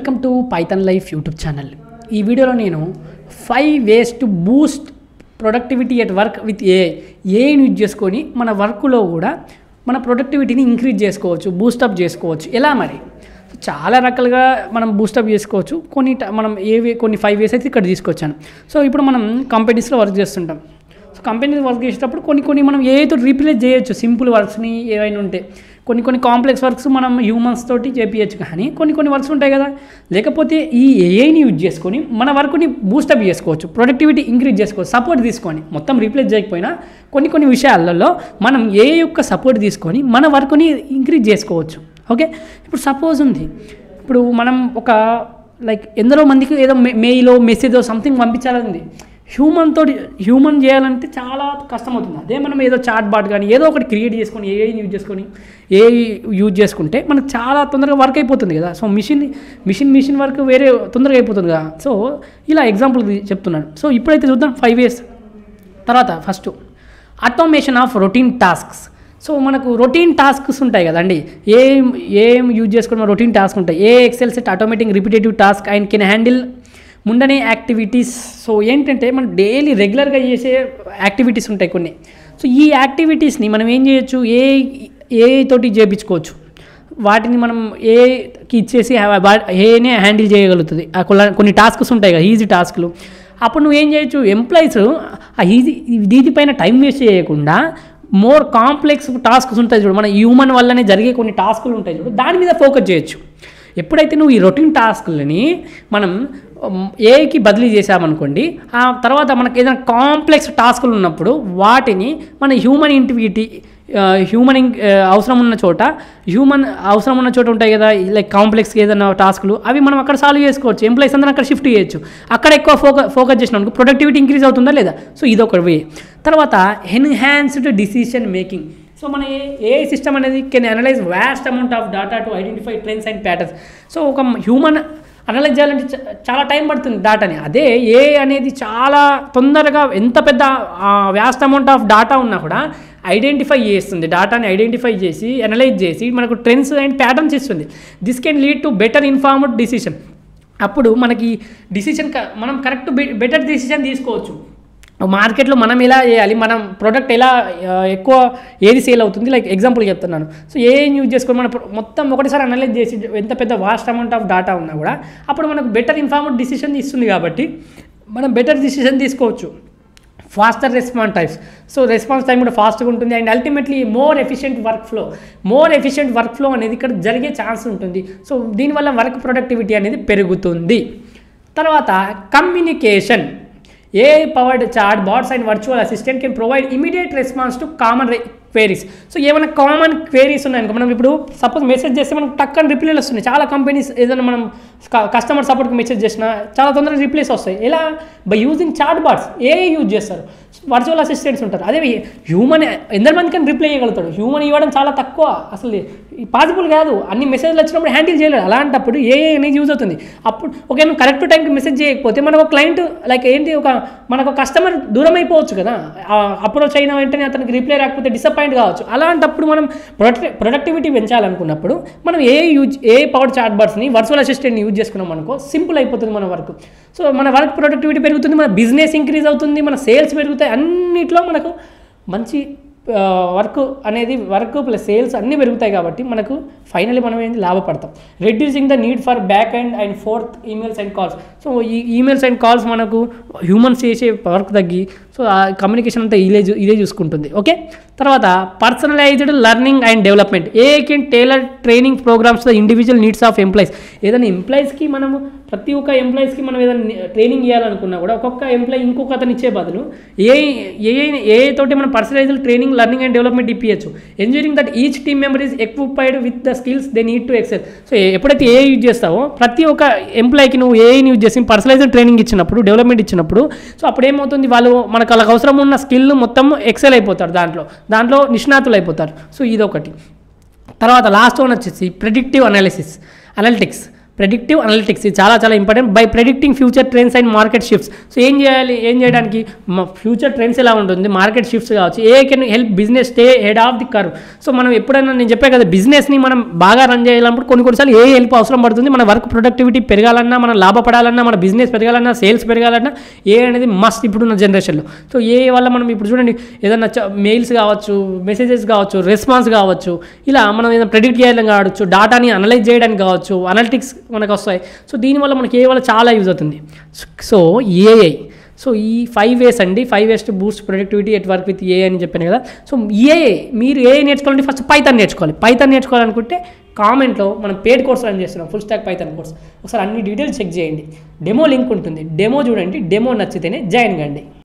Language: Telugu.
Welcome to Python life YouTube channel. ఈ వీడియోలో నేను 5 ways to Boost productivity at work with ఏఐని యూజ్ చేసుకొని మన వర్క్లో కూడా మన ప్రొడక్టివిటీని ఇంక్రీజ్ చేసుకోవచ్చు, బూస్టప్ చేసుకోవచ్చు. ఎలా మరి? చాలా రకాలుగా మనం బూస్టప్ చేసుకోవచ్చు. కొన్ని 5 ways అయితే ఇక్కడ తీసుకొచ్చాను. సో ఇప్పుడు మనం కంపెనీస్లో వర్క్ చేస్తుంటాం. సో కంపెనీస్ వర్క్ చేసేటప్పుడు కొన్ని మనం ఏఐతో రీప్లేస్ చేయొచ్చు. సింపుల్ వర్క్స్ని ఏవైనా ఉంటే కొన్ని కాంప్లెక్స్ వర్క్స్ మనం హ్యూమన్స్ తోటి చేపించచ్చు. కానీ కొన్ని వర్క్స్ ఉంటాయి కదా, లేకపోతే ఈ ఏఐని యూజ్ చేసుకొని మన వర్క్ని బూస్టప్ చేసుకోవచ్చు, ప్రొడక్టివిటీ ఇంక్రీజ్ చేసుకోవచ్చు. సపోర్ట్ తీసుకొని మొత్తం రీప్లేస్ చేయకపోయినా కొన్ని విషయాలలో మనం ఏఐ యొక్క సపోర్ట్ తీసుకొని మన వర్క్ని ఇంక్రీజ్ చేసుకోవచ్చు. ఓకే, ఇప్పుడు సపోజ్ ఉంది, ఇప్పుడు మనం ఒక ఎందరో మందికి ఏదో మెయిలో మెసేజో సంథింగ్ పంపించాలని హ్యూమన్ చేయాలంటే చాలా కష్టమవుతుంది. అదే మనం ఏదో చాట్ బాట్ కానీ ఏదో ఒకటి క్రియేట్ చేసుకొని ఏఐని యూజ్ చేసుకుంటే మనకు చాలా తొందరగా వర్క్ అయిపోతుంది కదా. సో మిషన్ వర్క్ వేరే తొందరగా అయిపోతుంది కదా. సో ఇలా ఎగ్జాంపుల్ చెప్తున్నాను. సో ఇప్పుడైతే చూద్దాం 5 ways. తర్వాత first automation of routine tasks. So మనకు రొటీన్ టాస్క్స్ ఉంటాయి కదండి, ఏం యూజ్ చేసుకుని రొటీన్ టాస్క్ ఉంటాయి. Excel set automating repetitive task and can handle mundane activities. So ఏంటంటే మనం డైలీ రెగ్యులర్గా చేసే యాక్టివిటీస్ ఉంటాయి కొన్ని. సో ఈ యాక్టివిటీస్ని మనం ఏం చేయొచ్చు, ఏఐ తోటి చేయించుకోవచ్చు. వాటిని మనం ఏఐకి ఇచ్చేసి ఏనే హ్యాండిల్ చేయగలుగుతుంది. కొన్ని టాస్క్స్ ఉంటాయి కదా, ఈజీ టాస్క్లు. అప్పుడు నువ్వు ఏం చేయొచ్చు, ఎంప్లాయీస్ ఆ దీనిపైన టైం వేస్ట్ చేయకుండా మోర్ కాంప్లెక్స్ టాస్క్స్ ఉంటాయి చూడు, మన హ్యూమన్ వల్లనే జరిగే కొన్ని టాస్కులు ఉంటాయి చూడు, దాని మీద ఫోకస్ చేయొచ్చు. ఎప్పుడైతే నువ్వు ఈ రొటీన్ టాస్క్లని మనం ఏఐకి బదిలీ చేసామనుకోండి, ఆ తర్వాత మనకు ఏదైనా కాంప్లెక్స్ టాస్కులు ఉన్నప్పుడు వాటిని మన హ్యూమన్ అవసరం ఉన్న చోట ఉంటాయి కదా, కాంప్లెక్స్ ఏదైనా టాస్కులు, అవి మనం అక్కడ సాల్వ్ చేసుకోవచ్చు. ఎంప్లాయీస్ అందరూ అక్కడ షిఫ్ట్ చేయొచ్చు. అక్కడ ఎక్కువ ఫోకస్ చేసినాం, ప్రొడక్టివిటీ ఇంక్రీజ్ అవుతుందా లేదా. సో ఇదొక వే. తర్వాత ఎన్హాన్స్డ్ డిసిషన్ మేకింగ్. సో మన ఏఐ సిస్టమ్ అనేది can analyse vast amount of data to identify trends and patterns. So ఒక హ్యూమన్ అనలైజ్ చేయాలంటే చాలా టైం పడుతుంది డేటాని. అదే ఏఐ అనేది చాలా తొందరగా ఎంత పెద్ద వాస్ట్ అమౌంట్ ఆఫ్ డేటా ఉన్నా కూడా ఐడెంటిఫై చేస్తుంది. డేటాని ఐడెంటిఫై చేసి అనలైజ్ చేసి మనకు ట్రెండ్స్ అండ్ ప్యాటర్న్స్ ఇస్తుంది. This can lead to better informed decision. అప్పుడు మనకి మనం బెటర్ డిసిషన్ తీసుకోవచ్చు. మార్కెట్లో మనం ఎలా చేయాలి, మనం ప్రోడక్ట్ ఎలా ఎక్కువ ఏది సేల్ అవుతుంది, ఎగ్జాంపుల్ చెప్తున్నాను. సో ఏం యూజ్ చేసుకొని మనం మొత్తం ఒకటిసారి అనలైజ్ చేసి ఎంత పెద్ద వాస్ట్ అమౌంట్ ఆఫ్ డేటా ఉన్నా కూడా అప్పుడు మనకు బెటర్ ఇన్ఫార్మ్డ్ డిసిషన్ ఇస్తుంది. కాబట్టి మనం బెటర్ డిసిషన్ తీసుకోవచ్చు. Faster response times. So response time కూడా ఫాస్ట్గా ఉంటుంది. And ultimately more efficient workflow అనేది ఇక్కడ జరిగే ఛాన్స్ ఉంటుంది. సో దీనివల్ల వర్క్ ప్రొడక్టివిటీ అనేది పెరుగుతుంది. తర్వాత communication. AI powered chat bots and virtual assistant can provide immediate response to common queries. So ఏమైనా కామన్ క్వేరీస్ ఉన్నాయనుకో, మనం ఇప్పుడు సపోజ్ మెసేజ్ చేస్తే మనకు టక్కని రిప్లైలు వస్తున్నాయి. చాలా కంపెనీస్ ఏదైనా మనం కస్టమర్ సపోర్ట్కి మెసేజ్ చేసినా చాలా తొందరగా రిప్లైస్ వస్తాయి. ఎలా? By using chatbots. AI use చేస్తారు, వర్చువల్ అసిస్టెంట్స్ ఉంటారు. అదే హ్యూమన్ ఎందరి మందికి రిప్లై చేయగలుగుతాడు, హ్యూమన్ ఇవ్వడం చాలా తక్కువ, అసలు పాసిబుల్ కాదు. అన్ని మెసేజ్లు వచ్చినప్పుడు హ్యాండిల్ చేయలేదు. అలాంటప్పుడు ఏఐ అనేది యూజ్ అవుతుంది. అప్పుడు ఒకవేళ కరెక్ట్ టైంకి మెసేజ్ చేయకపోతే మనకు క్లయింట్ మనకు కస్టమర్ దూరం అయిపోవచ్చు కదా. అప్రోచ్ అయిన వెంటనే అతనికి రిప్లై రాకపోతే డిసప్పాయింట్ కావచ్చు. అలాంటప్పుడు మనం ప్రొడక్టివిటీ పెంచాలనుకున్నప్పుడు మనం ఏఐ పవర్డ్ చాట్ బాట్స్ని, వర్చువల్ అసిస్టెంట్ని యూజ్ చేసుకున్నాం అనుకో, సింపుల్ అయిపోతుంది మన వర్క్. సో మన వర్క్ ప్రొడక్టివిటీ పెరుగుతుంది, మన బిజినెస్ ఇంక్రీజ్ అవుతుంది, మన సేల్స్ పెరుగుతాయి. అన్నిట్లో మనకు మంచి వర్క్ ప్లస్ సేల్స్ అన్నీ పెరుగుతాయి. కాబట్టి మనకు ఫైనల్లీ మనం ఏంటి లాభపడతాం. Reducing the need for back and forth emails and calls. So ఈ ఈమెయిల్స్ అండ్ కాల్స్ మనకు హ్యూమన్స్ చేసే వర్క్ తగ్గి, సో ఆ కమ్యూనికేషన్ అంతా ఇదే చూసుకుంటుంది. ఓకే, తర్వాత personalised learning and development. AI can tailor training programmes the individual needs of employees. ఏదైనా ఎంప్లాయీస్కి మనము ప్రతి ఒక్క ఎంప్లాయీస్కి మనం ఏదైనా ట్రైనింగ్ ఇవ్వాలనుకున్నా కూడా ఒక్కొక్క ఎంప్లాయీ ఇంకొక అతను ఇచ్చే బదులు ఏఐ తోటి మనం personalised training, learning and development ఇప్పించచ్చు. Ensuring that each team member is equipped with the skills they need to excel. So ఎప్పుడైతే ఏఐ యూజ్ చేస్తావో ప్రతి ఒక్క ఎంప్లాయీకి నువ్వు ఏఐని యూజ్ చేసి పర్సనలైజ్డ్ ట్రైనింగ్ ఇచ్చినప్పుడు, డెవలప్మెంట్ ఇచ్చినప్పుడు, సో అప్పుడు ఏమవుతుంది, వాళ్ళకి అవసరం ఉన్న స్కిల్ మొత్తం ఎక్సెల్ అయిపోతారు, దాంట్లో నిష్ణాతులు అయిపోతారు. సో ఇదొకటి. తర్వాత లాస్ట్ వన్ వచ్చేసి ప్రెడిక్టివ్ అనలిటిక్స్. ప్రెడిక్టివ్ అనలిటిక్స్ ఇది చాలా చాలా important. By predicting future trends and market shifts. So ఏం చేయడానికి ఫ్యూచర్ ట్రెండ్స్ ఎలా ఉంటుంది, మార్కెట్ షిఫ్ట్స్ కావచ్చు. ఏ can help business stay head of the curve. So మనం ఎప్పుడైనా నేను చెప్పే కదా బిజినెస్ని మనం బాగా రన్ చేయాలన్నప్పుడు కొన్నిసార్లు ఏ హెల్ప్ అవసరం పడుతుంది. మన వర్క్ ప్రొడక్టివిటీ పెరగాలన్నా, మనం లాభపడాలన్నా, మన బిజినెస్ పెరగాలన్నా, సేల్స్ పెరగాలన్నా ఏ అనేది మస్ట్ ఇప్పుడున్న జనరేషన్లో. సో ఏ వల్ల మనం ఇప్పుడు చూడండి ఏదైనా మెయిల్స్ కావచ్చు, మెసేజెస్ కావచ్చు, రెస్పాన్స్ కావచ్చు, ఇలా మనం ఏదైనా ప్రెడిక్ట్ చేయడం కావచ్చు, డేటాని అనలైజ్ చేయడానికి కావచ్చు, అనలిటిక్స్ మనకు వస్తాయి. సో దీనివల్ల మనకి ఏ వల్ల చాలా యూజ్ అవుతుంది. సో ఏఐ, సో ఈ 5 ways అండి, 5 ways to Boost productivity at work with AI అని చెప్పాను కదా. సో ఏఐ మీరు ఏఐ నేర్చుకోవాలంటే ఫస్ట్ పైథాన్ నేర్చుకోవాలి. పైథాన్ నేర్చుకోవాలనుకుంటే కామెంట్లో మనం పెయిడ్ కోర్స్ రన్ చేస్తున్నాం, ఫుల్ స్టాక్ పైథాన్ కోర్స్. ఒకసారి అన్ని డీటెయిల్స్ చెక్ చేయండి. డెమో లింక్ ఉంటుంది, డెమో చూడండి, డెమో నచ్చితేనే జాయిన్ కండి.